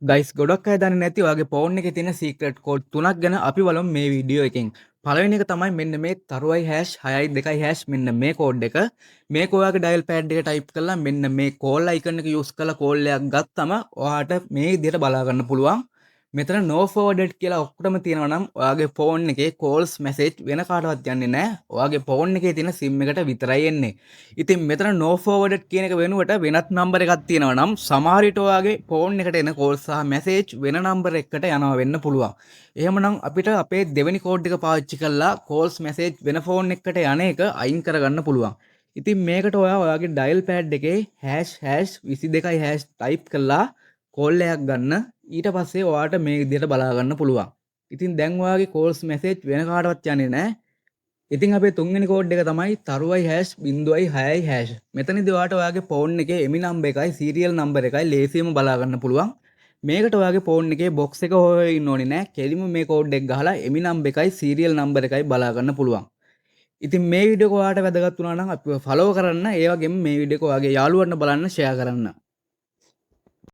Guys ගොඩක් අය දන්නේ නැති ඔයාගේ ෆෝන් එකේ තියෙන සීක්‍රට් කෝඩ් තුනක් ගැන අපි බලමු මේ වීඩියෝ එකෙන්. පළවෙනි එක තමයි මෙන්න මේ තරුවයි #622# මෙන්න මේ කෝඩ් එක. මේක ඔයාගේ ඩයල් පෑඩ් එක ටයිප් කරලා මෙන්න මේ කෝල් අයිකන් එක යූස් කරලා කෝල් එකක් ගත්තම ඔයාට මේ විදිහට බලා ගන්න පුළුවන්. මෙතන no forwarded කියලා ඔක්කොටම තියෙනවා නම් ඔයාගේ ෆෝන් එකේ calls message වෙන කාටවත් යන්නේ නැහැ. ඔයාගේ ෆෝන් එකේ තියෙන SIM එකට විතරයි එන්නේ. ඉතින් මෙතන no forwarded කියන එක වෙනුවට වෙනත් නම්බර් එකක් තියෙනවා නම් සමහර විට ඔයාගේ ෆෝන් එකට එන calls සහ message වෙන නම්බර් එකකට යනවා වෙන්න පුළුවන්. එහෙමනම් අපිට අපේ දෙවෙනි කෝඩ් එක පාවිච්චි කරලා calls message වෙන ෆෝන් එකකට යන එක අයින් කරගන්න පුළුවන්. ඉතින් මේකට ඔයා ඔයාගේ ඩයල් පෑඩ් එකේ #22# ටයිප් කරලා කෝල් එකක් ගන්න. ඊට පස්සේ ඔයාට මේ විදිහට බලා ගන්න පුළුවන්. ඉතින් දැන් ඔයාගේ කෝල්ස් මැසේජ් වෙන කාටවත් යන්නේ නැහැ. ඉතින් අපේ තුන්වෙනි කෝඩ් එක තමයි තරුවයි#0.6. මෙතනදී ඔයාට ඔයාගේ ෆෝන් එකේ එමි නම්බර් එකයි සීරියල් නම්බර් එකයි ලේසියෙන්ම බලා ගන්න පුළුවන්. මේකට ඔයාගේ ෆෝන් එකේ බොක්ස් එක හොයලා ඉන්න ඕනේ නැහැ. කෙලින්ම මේ කෝඩ් එක ගහලා එමි නම්බර් එකයි සීරියල් නම්බර් එකයි බලා ගන්න පුළුවන්. ඉතින් මේ වීඩියෝ එක ඔයාලට වැදගත් වුණා නම් අපිව ෆලෝ කරන්න, ඒ වගේම මේ වීඩියෝ එක ඔයාගේ යාළුවන්ට බලන්න ෂෙයා කරන්න.